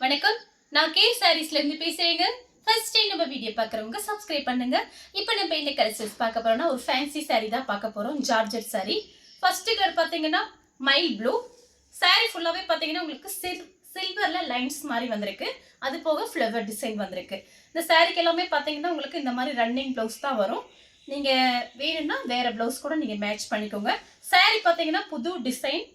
வணக்கம். நான் கே சாரீஸ்ல இருந்து பேசுறேங்க. ஃபர்ஸ்ட் டைம் நம்ம வீடியோ பார்க்குறவங்க சப்ஸ்கிரைப் பண்ணுங்க. இப்போ நம்ம என்ன கலெக்ஷன்ஸ் பார்க்க போறோம்னா ஒரு ஃபேன்சி saree தான் பார்க்க போறோம். Georgette saree. ஃபர்ஸ்ட் கலர் பார்த்தீங்கன்னா மைல் ப்ளூ. saree ஃபுல்லாவே பார்த்தீங்கன்னா உங்களுக்கு சில்வர்ல லைன்ஸ் மாதிரி வந்திருக்கு. அது போக ஃப்ளவர் டிசைன் வந்திருக்கு. இந்த சாரீக்கு எல்லாமே பார்த்தீங்கன்னா உங்களுக்கு இந்த மாதிரி ரன்னிங் ப்ளவுஸ் தான் வரும். நீங்க வேணும்னா வேற ப்ளவுஸ் கூட நீங்க மேட்ச் பண்ணிக்கோங்க. saree பார்த்தீங்கன்னா புது டிசைன்.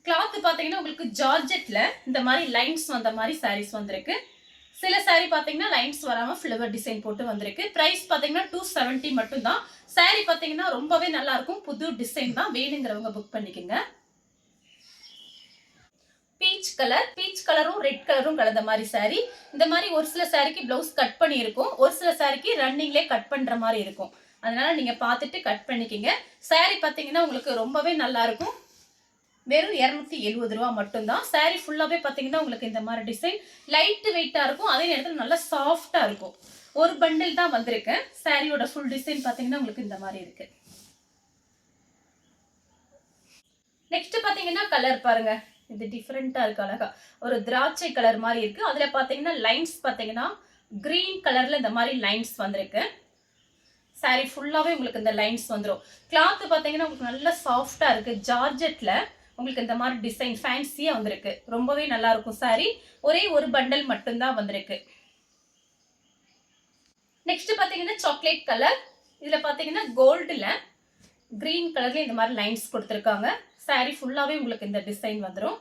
கிளாத் பாத்தீங்கன்னா உங்களுக்கு ஜார்ஜெட்ல இந்த மாதிரி லைன்ஸ் வந்த மாதிரி சாரீஸ் வந்திருக்கு. சில saree பாத்தீங்கன்னா லைன்ஸ் வராம ஃப்ளவர் டிசைன் போட்டு வந்திருக்கு. பிரைஸ் பாத்தீங்கன்னா 270 மட்டும் தான். saree பாத்தீங்கன்னா ரொம்பவே நல்லா இருக்கும். புது டிசைன் தான். வேணுங்கிறவங்க புக் பண்ணிக்கோங்க. பீச் கலரும் ரெட் கலரும் கலந்த மாதிரி saree. இந்த மாதிரி ஒரு சில சாரிக்கு பிளவுஸ் கட் பண்ணி இருக்கும். ஒரு சில சாரிக்கு ரன்னிங்லே கட் பண்ற மாதிரி இருக்கும். அதனால நீங்க பார்த்துட்டு கட் பண்ணிக்கங்க. saree பாத்தீங்கன்னா உங்களுக்கு ரொம்பவே நல்லா இருக்கும். வெறும் 270 ரூபா மட்டும்தான். saree ஃபுல்லாவே பாத்தீங்கன்னா உங்களுக்கு இந்த மாதிரி டிசைன் லைட் வெயிட்டா இருக்கும். அதே நேரத்தில் நல்லா சாஃப்டா இருக்கும். ஒரு பண்டில் தான் வந்திருக்கு. சாரியோட ஃபுல் டிசைன் பாத்தீங்கன்னா உங்களுக்கு இந்த மாதிரி இருக்கு. நெக்ஸ்ட் பாத்தீங்கன்னா கலர் பாருங்க. இது டிஃபரெண்டா இருக்கு. அழகா ஒரு திராட்சை கலர் மாதிரி இருக்கு. அதுல பாத்தீங்கன்னா லைன்ஸ் பாத்தீங்கன்னா கிரீன் கலர்ல இந்த மாதிரி லைன்ஸ் வந்திருக்கு. saree ஃபுல்லாவே உங்களுக்கு இந்த லைன்ஸ் வந்துடும். கிளாத் பாத்தீங்கன்னா உங்களுக்கு நல்ல சாஃப்டா இருக்கு. ஜார்ஜெட்ல உங்களுக்கு இந்த மாதிரி டிசைன் ஃபேன்சியா வந்திருக்கு. ரொம்பவே நல்லா இருக்கும் saree. ஒரே ஒரு பண்டல் மட்டும்தான் வந்திருக்கு. நெக்ஸ்ட் பாத்தீங்கன்னா சாக்லேட் கலர். இதுல பாத்தீங்கன்னா கோல்டுல கிரீன் கலர்ல இந்த மாதிரி லைன்ஸ் கொடுத்துருக்காங்க. saree ஃபுல்லாவே உங்களுக்கு இந்த டிசைன் வந்துடும்.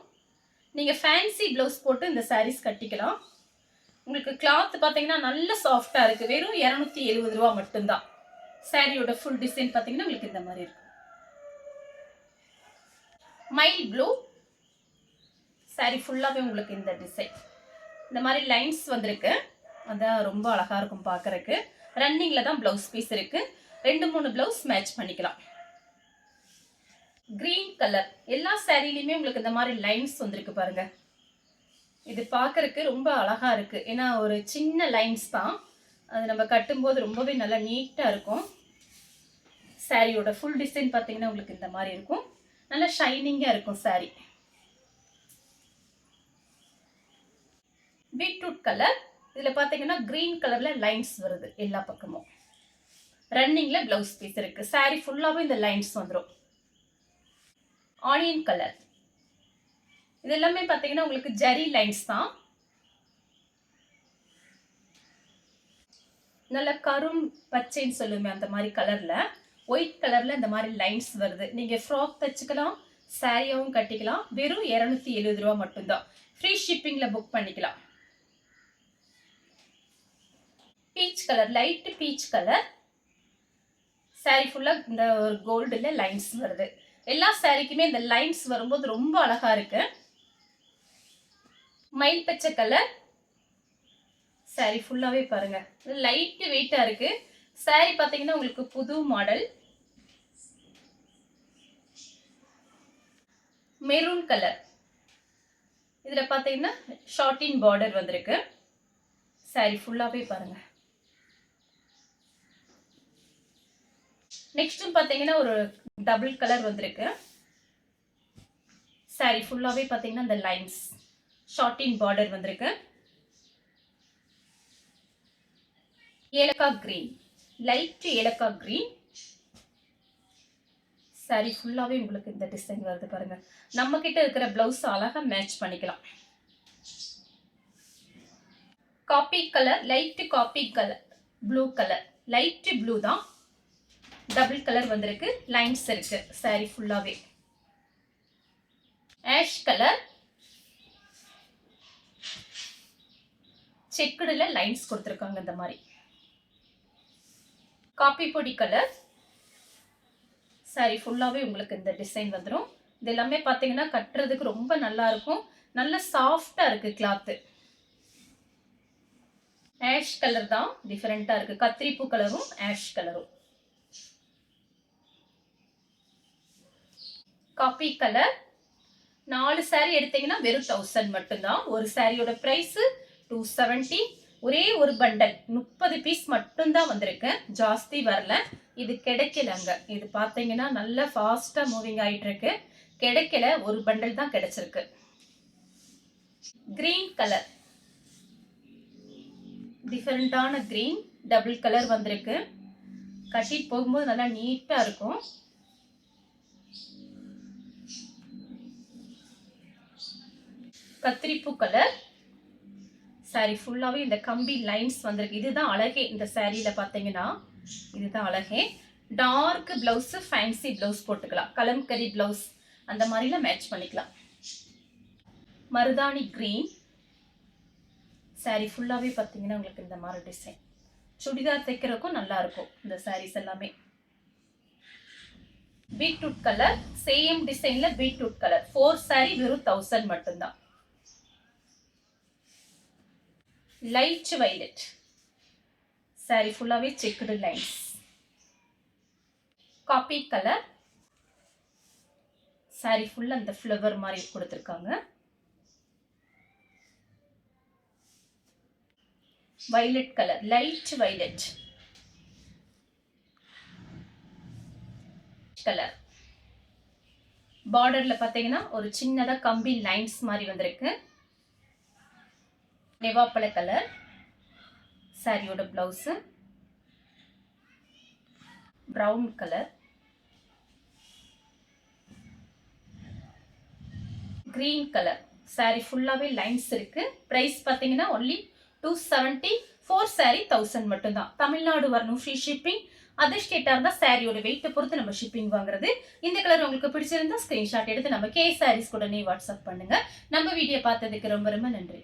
நீங்க ஃபேன்சி பிளவுஸ் போட்டு இந்த sarees கட்டிக்கலாம். உங்களுக்கு கிளாத் பாத்தீங்கன்னா நல்ல சாஃப்டா இருக்கு. வெறும் 270 ரூபா மட்டும்தான். சாரியோட ஃபுல் டிசைன் பாத்தீங்கன்னா உங்களுக்கு இந்த மாதிரி இருக்கும். Mile blue. saree ஃபுல்லாவே உங்களுக்கு இந்த டிசைன் இந்த மாதிரி லைன்ஸ் வந்திருக்கு. அதான் ரொம்ப அழகா இருக்கும் பார்க்கறதுக்கு. ரன்னிங்ல தான் பிளவுஸ் பீஸ் இருக்கு. 2-3 பிளவுஸ் மேட்ச் பண்ணிக்கலாம். Green colour. எல்லா சாரிலையுமே உங்களுக்கு இந்த மாதிரி லைன்ஸ் வந்திருக்கு பாருங்க. இது பார்க்கறதுக்கு ரொம்ப அழகா இருக்கு. ஏன்னா ஒரு சின்ன லைன்ஸ் தான். அது நம்ம கட்டும்போது ரொம்பவே நல்லா நீட்டா இருக்கும். சாரியோட ஃபுல் டிசைன் பார்த்தீங்கன்னா உங்களுக்கு இந்த மாதிரி இருக்கும். நல்ல ஷைனிங்கா இருக்கும் saree. Beetroot colour. இதுல பாத்தீங்கன்னா கிரீன் கலர்ல லைன்ஸ் வருது எல்லா பக்கமும். ரன்னிங்ல பிளவுஸ் பீஸ் இருக்கு. saree ஃபுல்லாவே இந்த லைன்ஸ் வந்துடும். Onion colour. இது எல்லாமே பாத்தீங்கன்னா உங்களுக்கு ஜரி லைன்ஸ் தான். நல்ல கரும் பச்சைன்னு சொல்லுமே அந்த மாதிரி கலர்ல ஒயிட் கலர்ல இந்த மாதிரி லைன்ஸ் வருது. நீங்க ஃப்ராக் தச்சுக்கலாம், சாரியாவும் கட்டிக்கலாம். வெறும் 270 ரூபா மட்டும்தான். ஃப்ரீ ஷிப்பிங்ல புக் பண்ணிக்கலாம். Peach colour, light peach colour. saree ஃபுல்லா இந்த ஒரு கோல்டுல லைன்ஸ் வருது. எல்லா சாரிக்குமே இந்த லைன்ஸ் வரும்போது ரொம்ப அழகா இருக்கு. மயில் பச்சை கலர். saree ஃபுல்லாவே பாருங்க லைட் வெயிட்டா இருக்கு. saree பாத்தீங்கன்னா உங்களுக்கு புது மாடல். Maroon colour. இதுல பாத்தீங்கன்னா ஷார்ட்டின் பார்டர் வந்திருக்கு. saree ஃபுல்லாவே பாருங்க. நெக்ஸ்ட் பாத்தீங்கன்னா ஒரு டபுள் கலர் வந்திருக்கு. saree ஃபுல்லாவே பாத்தீங்கன்னா இந்த லைன்ஸ் ஷார்ட்டின் பார்டர் வந்திருக்கு. ஏலக்காய் கிரீன், லைட் ஏலக்காய் கிரீன். saree ஃபுல்லாவே உங்களுக்கு இந்த டிசைன் வருது பாருங்க. நம்ம கிட்ட இருக்கிற பிளவுஸ் அழகா மேட்ச் பண்ணிக்கலாம். Coffee colour, light coffee colour, blue colour, light blue தான். டபுள் கலர் வந்திருக்கு. லைன்ஸ் இருக்கு saree ஃபுல்லாவே. Ash colour. செக்குடுல லைன்ஸ் கொடுத்திருக்காங்க இந்த மாதிரி. காபி பொடி கலர். saree ஃபுல்லாவே உங்களுக்கு இந்த டிசைன் வந்துடும். இது எல்லாமே பாத்தீங்கன்னா கட்டுறதுக்கு ரொம்ப நல்லா இருக்கும். நல்ல சாஃப்டா இருக்கு கிளாத். ஆஷ் கலர் தான் டிஃபரெண்டா இருக்கு. கத்திரிப்பூ கலரும் ஆஷ் கலரும். Coffee colour. 4 saree எடுத்தீங்கன்னா வெறும் 1000 மட்டும்தான். ஒரு சாரியோட பிரைஸ் 270. ஒரே ஒரு பண்டல் 30 பீஸ் மட்டும்தான் வந்திருக்கு. ஜாஸ்தி வரல. இது கிடைக்கலங்க. இது பாத்தீங்கன்னா நல்ல ஃபாஸ்டா மூவிங் ஆயிட்டு இருக்கு. கிடைக்கல. ஒரு பண்டல் தான் கிடைச்சிருக்கு. கிரீன் கலர், டிஃபரெண்டான கிரீன், டபுள் கலர் வந்திருக்கு. கட்டிட்டு போகும்போது நல்லா நீட்டா இருக்கும். கத்திரிப்பூ கலர் சாரி ஃபுல்லாவே இந்த கம்பி லைன்ஸ் வந்திருக்கு. இதுதான் அழகே இந்த சாரியில பாத்தீங்கன்னா, இதுதான் அழகே. டார்க் பிளவுஸ், ஃபேன்சி பிளவுஸ் போட்டுக்கலாம். கலம்கரி பிளவுஸ் அந்த மாதிரிலாம் மேட்ச் பண்ணிக்கலாம். மருதாணி கிரீன் சாரி ஃபுல்லாவே பாத்தீங்கன்னா உங்களுக்கு இந்த மாதிரி டிசைன். சுடிதார் தைக்கிறதுக்கும் நல்லா இருக்கும் இந்த சாரீஸ் எல்லாமே. பீட்ரூட் கலர், சேம் டிசைன்ல பீட்ரூட் கலர். 4 சாரி வெறும் 1000 மட்டும்தான். லைட் வயலட் சாரி ஃபுல்லாவே checked lines. Coffee colour sari ஃபுல்லா அந்த ஃப்ளவர் மாதிரி கொடுத்திருக்காங்க. Violet colour, light violet colour. பார்டர்ல பாத்தீங்கன்னா ஒரு சின்னதா கம்பி லைன்ஸ் மாதிரி வந்திருக்கு. நெவாப்பழ கலர் சாரியோட blouse. Brown colour, green colour sari ஃபுல்லாவே லைன்ஸ் இருக்கு. பிரைஸ் பாத்தீங்கன்னா ஒன்லி 270. 4 சாரி 1000 மட்டும்தான். தமிழ்நாடு வரணும், ஃப்ரீ ஷிப்பிங். அதர் ஸ்டேட்டா இருந்தா சாரியோட வெயிட்டை பொறுத்து நம்ம ஷிப்பிங் வாங்குறது. இந்த கலர் உங்களுக்கு பிடிச்சிருந்தா ஸ்கிரீன்ஷாட் எடுத்து நம்ம கே சாரீஸ் உடனே வாட்ஸ்அப் பண்ணுங்க. நம்ம வீடியோ பார்த்ததுக்கு ரொம்ப ரொம்ப நன்றி.